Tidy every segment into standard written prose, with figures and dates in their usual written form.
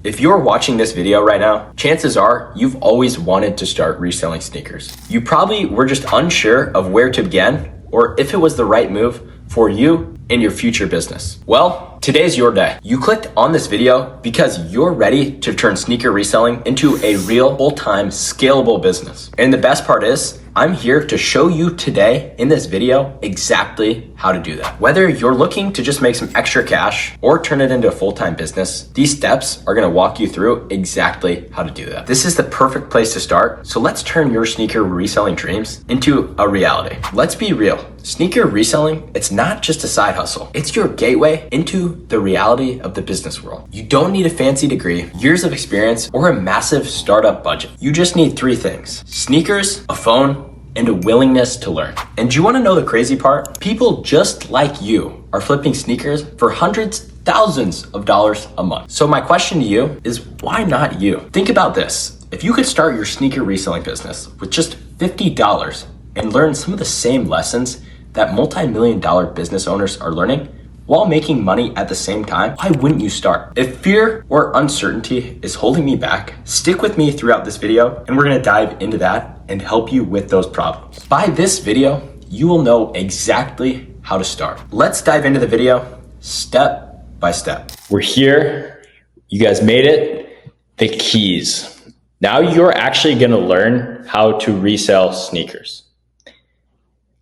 If you're watching this video right now, chances are you've always wanted to start reselling sneakers. You probably were just unsure of where to begin or if it was the right move for you in your future business. Well, today's your day. You clicked on this video because you're ready to turn sneaker reselling into a real full-time scalable business. And the best part is, I'm here to show you today in this video exactly how to do that. Whether you're looking to just make some extra cash or turn it into a full-time business, these steps are gonna walk you through exactly how to do that. This is the perfect place to start. So let's turn your sneaker reselling dreams into a reality. Let's be real. Sneaker reselling, it's not just a side hustle. It's your gateway into the reality of the business world. You don't need a fancy degree, years of experience, or a massive startup budget. You just need three things: sneakers, a phone, and a willingness to learn. And do you wanna know the crazy part? People just like you are flipping sneakers for hundreds, thousands of dollars a month. So my question to you is, why not you? Think about this. If you could start your sneaker reselling business with just $50 and learn some of the same lessons that multi-million-dollar business owners are learning while making money at the same time, why wouldn't you start? If fear or uncertainty is holding me back, stick with me throughout this video and we're gonna dive into that and help you with those problems. By this video, you will know exactly how to start. Let's dive into the video step by step. We're here, you guys made it, the keys. Now you're actually gonna learn how to resell sneakers.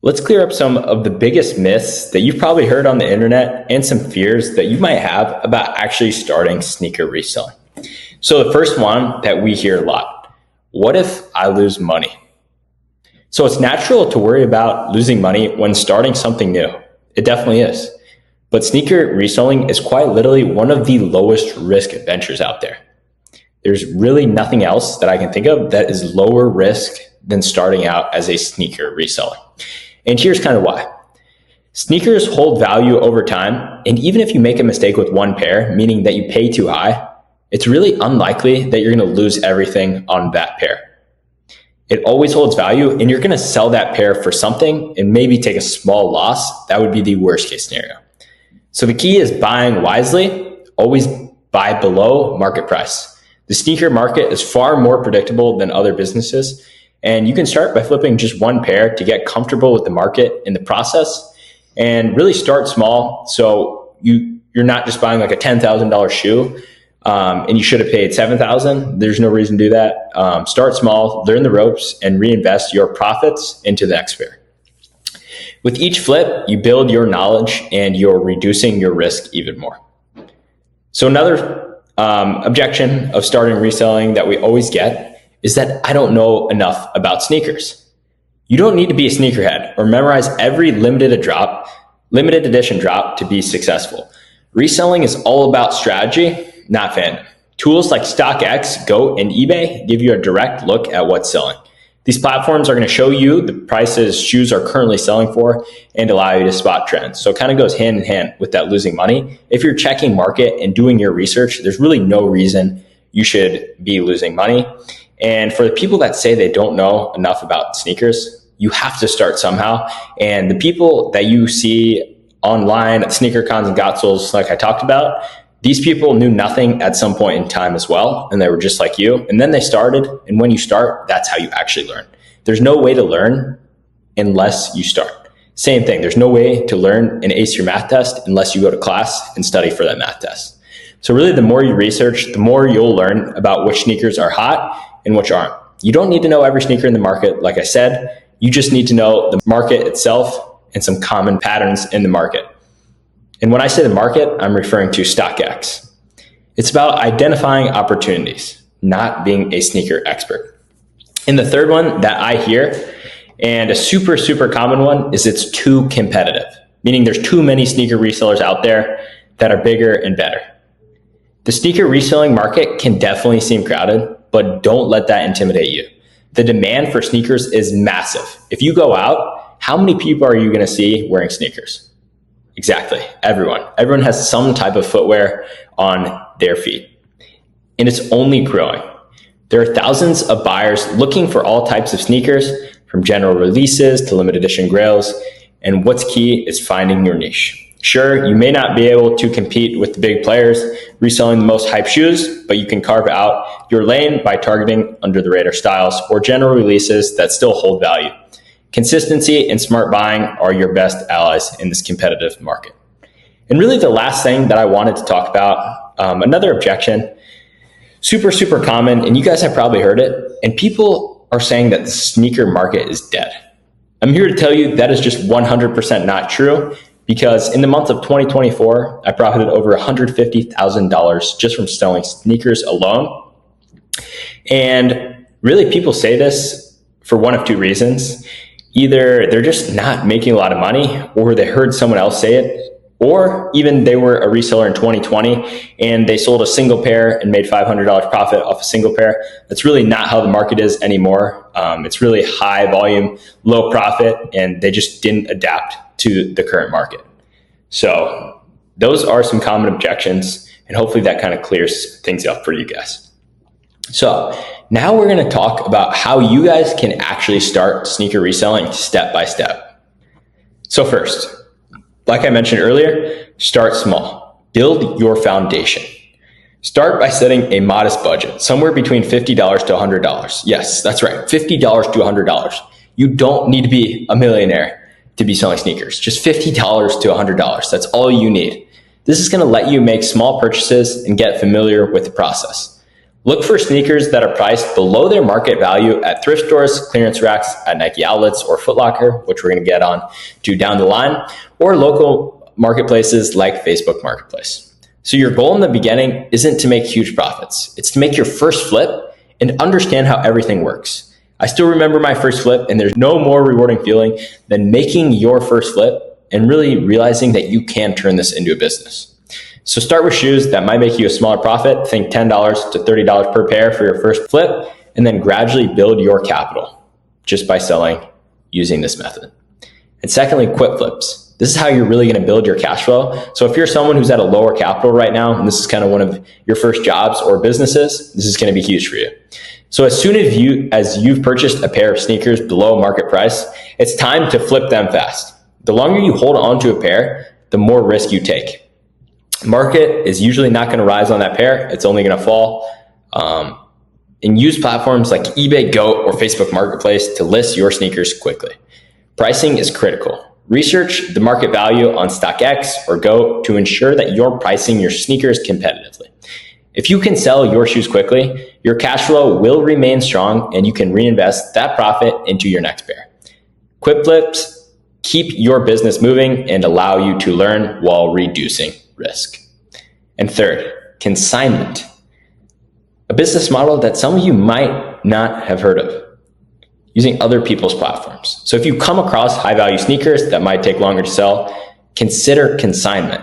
Let's clear up some of the biggest myths that you've probably heard on the internet and some fears that you might have about actually starting sneaker reselling. So the first one that we hear a lot: what if I lose money? So it's natural to worry about losing money when starting something new. It definitely is. But sneaker reselling is quite literally one of the lowest risk ventures out there. There's really nothing else that I can think of that is lower risk than starting out as a sneaker reseller. And here's kind of why. Sneakers hold value over time, and even if you make a mistake with one pair, meaning that you pay too high, it's really unlikely that you're gonna lose everything on that pair. It always holds value, and you're gonna sell that pair for something and maybe take a small loss. That would be the worst case scenario. So the key is buying wisely. Always buy below market price. The sneaker market is far more predictable than other businesses, and you can start by flipping just one pair to get comfortable with the market in the process, and really start small. So you're not just buying like a $10,000 shoe and you should have paid $7,000. There's no reason to do that. Start small, learn the ropes, and reinvest your profits into the next pair. With each flip, you build your knowledge and you're reducing your risk even more. So another objection of starting reselling that we always get is that I don't know enough about sneakers. You don't need to be a sneakerhead or memorize every limited edition drop to be successful. Reselling is all about strategy, not fandom. Tools like StockX, Goat, and eBay give you a direct look at what's selling. These platforms are going to show you the prices shoes are currently selling for and allow you to spot trends. So it kind of goes hand in hand with that losing money. If you're checking market and doing your research, there's really no reason you should be losing money. And for the people that say they don't know enough about sneakers, you have to start somehow. And the people that you see online at sneaker cons and Gotzels, like I talked about, these people knew nothing at some point in time as well. And they were just like you. And then they started. And when you start, that's how you actually learn. There's no way to learn unless you start. Same thing. There's no way to learn and ace your math test unless you go to class and study for that math test. So really, the more you research, the more you'll learn about which sneakers are hot and which aren't. You don't need to know every sneaker in the market. Like I said, you just need to know the market itself and some common patterns in the market. And when I say the market, I'm referring to StockX. It's about identifying opportunities, not being a sneaker expert. And the third one that I hear, and a super, super common one, is it's too competitive, meaning there's too many sneaker resellers out there that are bigger and better. The sneaker reselling market can definitely seem crowded, but don't let that intimidate you. The demand for sneakers is massive. If you go out, how many people are you going to see wearing sneakers? Exactly, everyone. Everyone has some type of footwear on their feet, and it's only growing. There are thousands of buyers looking for all types of sneakers, from general releases to limited edition grails, and what's key is finding your niche. Sure, you may not be able to compete with the big players reselling the most hype shoes, but you can carve out your lane by targeting under the radar styles or general releases that still hold value. Consistency and smart buying are your best allies in this competitive market. And really the last thing that I wanted to talk about, another objection, super common, and you guys have probably heard it, and people are saying that the sneaker market is dead. I'm here to tell you that is just 100% not true, because in the month of 2024, I profited over $150,000 just from selling sneakers alone. And really people say this for one of two reasons. Either they're just not making a lot of money, or they heard someone else say it, or even they were a reseller in 2020 and they sold a single pair and made $500 profit off a single pair. That's really not how the market is anymore. It's really high volume, low profit, and they just didn't adapt to the current market. So those are some common objections, and hopefully that kind of clears things up for you guys. So now we're going to talk about how you guys can actually start sneaker reselling step by step. So first, like I mentioned earlier, start small. Build your foundation. Start by setting a modest budget, somewhere between $50 to $100. Yes, that's right, $50 to $100. You don't need to be a millionaire to be selling sneakers. Just $50 to $100. That's all you need. This is going to let you make small purchases and get familiar with the process. Look for sneakers that are priced below their market value at thrift stores, clearance racks, at Nike outlets or Foot Locker, which we're going to get on to down the line, or local marketplaces like Facebook Marketplace. So your goal in the beginning isn't to make huge profits. It's to make your first flip and understand how everything works. I still remember my first flip, and there's no more rewarding feeling than making your first flip and really realizing that you can turn this into a business. So start with shoes that might make you a smaller profit. Think $10 to $30 per pair for your first flip, and then gradually build your capital just by selling using this method. And secondly, quick flips. This is how you're really going to build your cash flow. So if you're someone who's at a lower capital right now, and this is kind of one of your first jobs or businesses, this is going to be huge for you. So as soon as you've purchased a pair of sneakers below market price, it's time to flip them fast. The longer you hold on to a pair, the more risk you take. Market is usually not going to rise on that pair. It's only going to fall. And use platforms like eBay, Goat, or Facebook Marketplace to list your sneakers quickly. Pricing is critical. Research the market value on StockX or Goat to ensure that you're pricing your sneakers competitively. If you can sell your shoes quickly, your cash flow will remain strong and you can reinvest that profit into your next pair. Quick flips keep your business moving and allow you to learn while reducing risk. And third, consignment. A business model that some of you might not have heard of, using other people's platforms. So if you come across high value sneakers that might take longer to sell, consider consignment.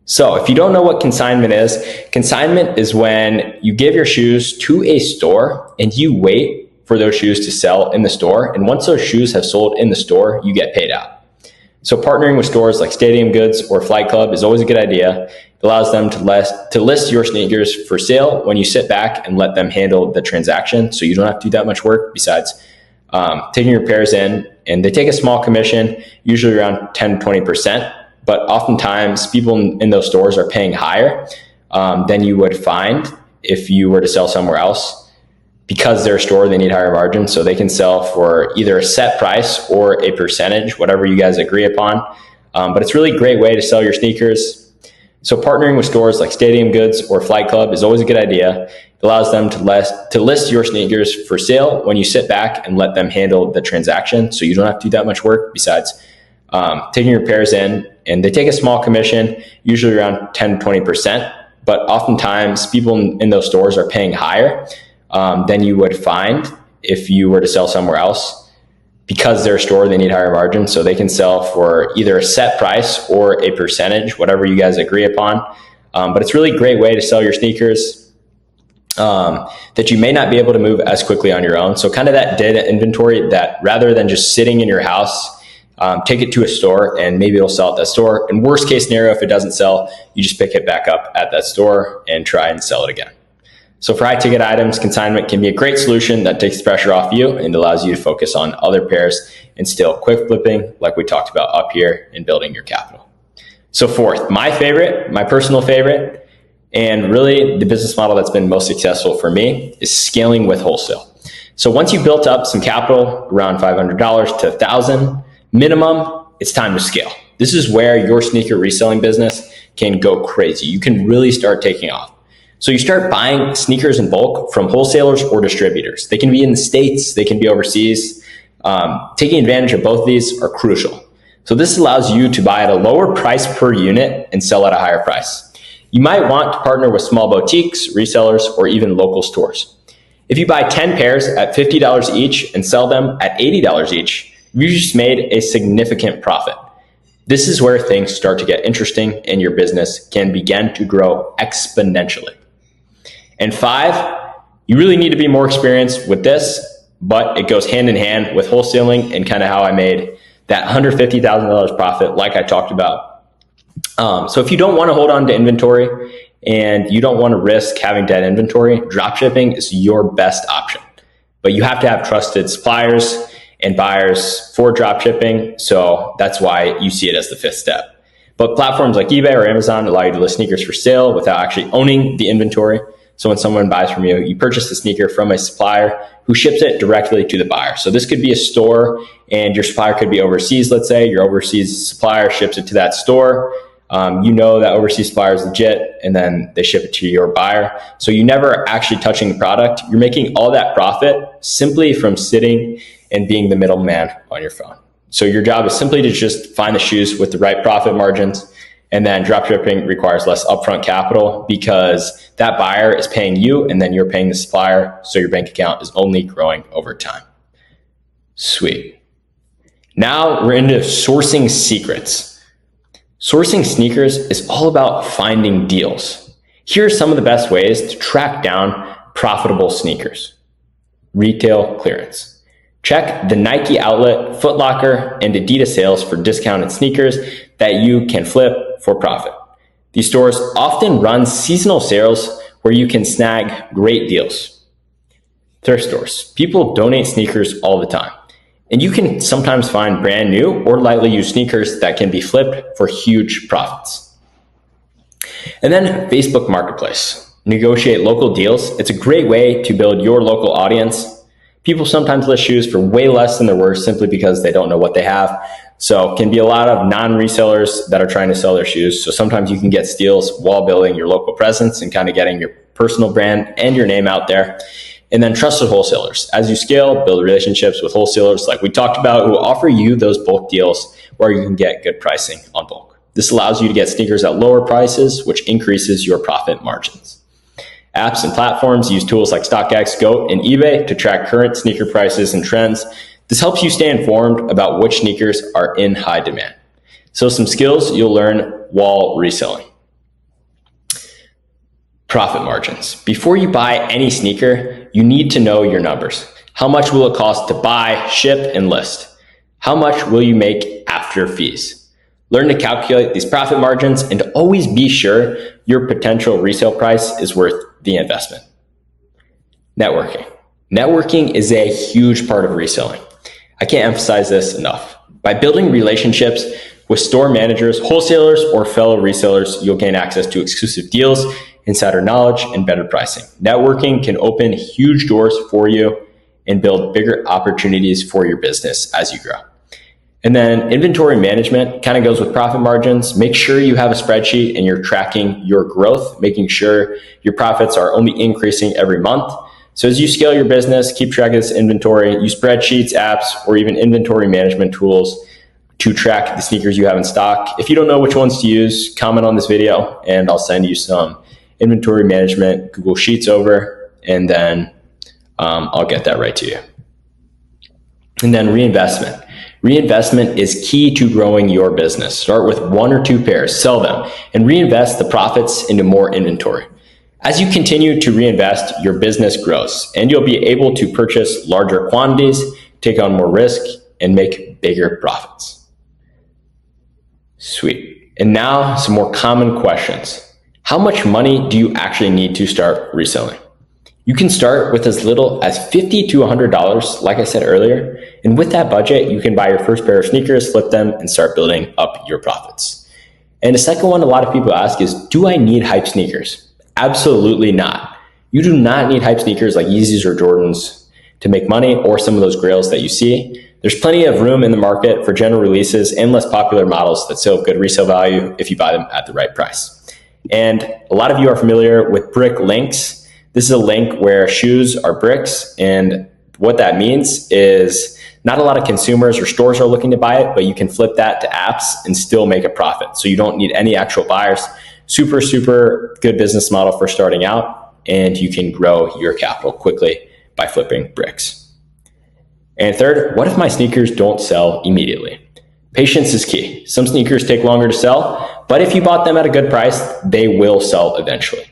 So if you don't know what consignment is when you give your shoes to a store and you wait for those shoes to sell in the store. And once those shoes have sold in the store, you get paid out. So partnering with stores like Stadium Goods or Flight Club is always a good idea. It allows them to list your sneakers for sale when you sit back and let them handle the transaction. So you don't have to do that much work besides taking your pairs in, and they take a small commission, usually around 10 to 20%. But oftentimes people in those stores are paying higher than you would find if you were to sell somewhere else. Because they're a store, they need higher margins, so they can sell for either a set price or a percentage, whatever you guys agree upon. But it's really a great way to sell your sneakers. So partnering with stores like Stadium Goods or Flight Club is always a good idea. It allows them to list your sneakers for sale when you sit back and let them handle the transaction. So you don't have to do that much work besides taking your pairs in, and they take a small commission, usually around 10 to 20%. But oftentimes people in those stores are paying higher than you would find if you were to sell somewhere else. Because they're a store, they need higher margins, so they can sell for either a set price or a percentage, whatever you guys agree upon. But it's really a great way to sell your sneakers that you may not be able to move as quickly on your own. So kind of that data inventory that rather than just sitting in your house, take it to a store and maybe it'll sell at that store. In worst case scenario, if it doesn't sell, you just pick it back up at that store and try and sell it again. So for high ticket items, consignment can be a great solution that takes the pressure off you and allows you to focus on other pairs and still quick flipping like we talked about up here and building your capital. So fourth, my personal favorite, and really the business model that's been most successful for me is scaling with wholesale. So once you've built up some capital, around $500 to $1,000 minimum, it's time to scale. This is where your sneaker reselling business can go crazy. You can really start taking off. So you start buying sneakers in bulk from wholesalers or distributors. They can be in the States, they can be overseas. Taking advantage of both of these are crucial. So this allows you to buy at a lower price per unit and sell at a higher price. You might want to partner with small boutiques, resellers, or even local stores. If you buy 10 pairs at $50 each and sell them at $80 each, you just made a significant profit. This is where things start to get interesting and your business can begin to grow exponentially. And 5, you really need to be more experienced with this, but it goes hand in hand with wholesaling and kind of how I made that $150,000 profit like I talked about. So if you don't want to hold on to inventory and you don't want to risk having dead inventory, dropshipping is your best option. But you have to have trusted suppliers and buyers for dropshipping. So that's why you see it as the 5th step. But platforms like eBay or Amazon allow you to list sneakers for sale without actually owning the inventory. So when someone buys from you, you purchase the sneaker from a supplier who ships it directly to the buyer. So this could be a store and your supplier could be overseas. Let's say your overseas supplier ships it to that store. You know that overseas supplier is legit, and then they ship it to your buyer. So you never actually touching the product. You're making all that profit simply from sitting and being the middleman on your phone. So your job is simply to just find the shoes with the right profit margins. And then dropshipping requires less upfront capital because that buyer is paying you and then you're paying the supplier. So your bank account is only growing over time. Sweet. Now we're into sourcing secrets. Sourcing sneakers is all about finding deals. Here are some of the best ways to track down profitable sneakers. Retail clearance. Check the Nike outlet, Foot Locker, and Adidas sales for discounted sneakers that you can flip for profit. These stores often run seasonal sales where you can snag great deals. Thrift stores. People donate sneakers all the time, and you can sometimes find brand new or lightly used sneakers that can be flipped for huge profits. And then Facebook Marketplace. Negotiate local deals. It's a great way to build your local audience. People sometimes list shoes for way less than they're worth simply because they don't know what they have. So it can be a lot of non-resellers that are trying to sell their shoes. So sometimes you can get steals while building your local presence and kind of getting your personal brand and your name out there. And then trusted wholesalers. As you scale, build relationships with wholesalers like we talked about who offer you those bulk deals where you can get good pricing on bulk. This allows you to get sneakers at lower prices, which increases your profit margins. Apps and platforms use tools like StockX, GOAT, and eBay to track current sneaker prices and trends. This helps you stay informed about which sneakers are in high demand. So some skills you'll learn while reselling. Profit margins. Before you buy any sneaker, you need to know your numbers. How much will it cost to buy, ship, and list? How much will you make after fees? Learn to calculate these profit margins and always be sure your potential resale price is worth the investment. Networking. Networking is a huge part of reselling. I can't emphasize this enough. By building relationships with store managers, wholesalers, or fellow resellers, you'll gain access to exclusive deals, insider knowledge, and better pricing. Networking can open huge doors for you and build bigger opportunities for your business as you grow. And then inventory management kind of goes with profit margins. Make sure you have a spreadsheet and you're tracking your growth, making sure your profits are only increasing every month. So as you scale your business, keep track of this inventory, use spreadsheets, apps, or even inventory management tools to track the sneakers you have in stock. If you don't know which ones to use, comment on this video and I'll send you some inventory management Google Sheets over, and then I'll get that right to you. And then reinvestment. Reinvestment is key to growing your business. Start with 1 or 2 pairs, sell them, and reinvest the profits into more inventory. As you continue to reinvest, your business grows, and you'll be able to purchase larger quantities, take on more risk, and make bigger profits. Sweet. And now some more common questions. How much money do you actually need to start reselling? You can start with as little as $50 to $100, like I said earlier. And with that budget, you can buy your first pair of sneakers, flip them, and start building up your profits. And the second one a lot of people ask is, do I need hype sneakers? Absolutely not. You do not need hype sneakers like Yeezys or Jordans to make money, or some of those grails that you see. There's plenty of room in the market for general releases and less popular models that still have good resale value if you buy them at the right price. And a lot of you are familiar with brick links. This is a link where shoes are bricks, and what that means is not a lot of consumers or stores are looking to buy it, but you can flip that to apps and still make a profit. So you don't need any actual buyers. Super, super good business model for starting out, and you can grow your capital quickly by flipping bricks. And third, what if my sneakers don't sell immediately? Patience is key. Some sneakers take longer to sell, but if you bought them at a good price, they will sell eventually.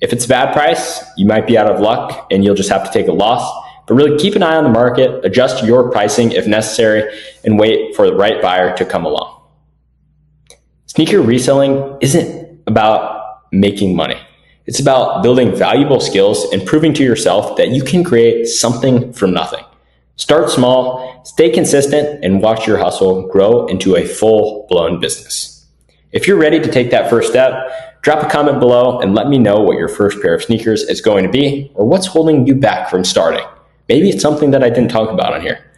If it's a bad price, you might be out of luck and you'll just have to take a loss. But really keep an eye on the market, adjust your pricing if necessary, and wait for the right buyer to come along. Sneaker reselling isn't about making money. It's about building valuable skills and proving to yourself that you can create something from nothing. Start small, stay consistent, and watch your hustle grow into a full-blown business. If you're ready to take that first step, drop a comment below and let me know what your first pair of sneakers is going to be, or what's holding you back from starting. Maybe it's something that I didn't talk about on here.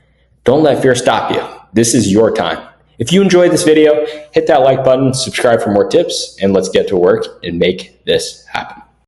Don't let fear stop you. This is your time. If you enjoyed this video, hit that like button, subscribe for more tips, and let's get to work and make this happen.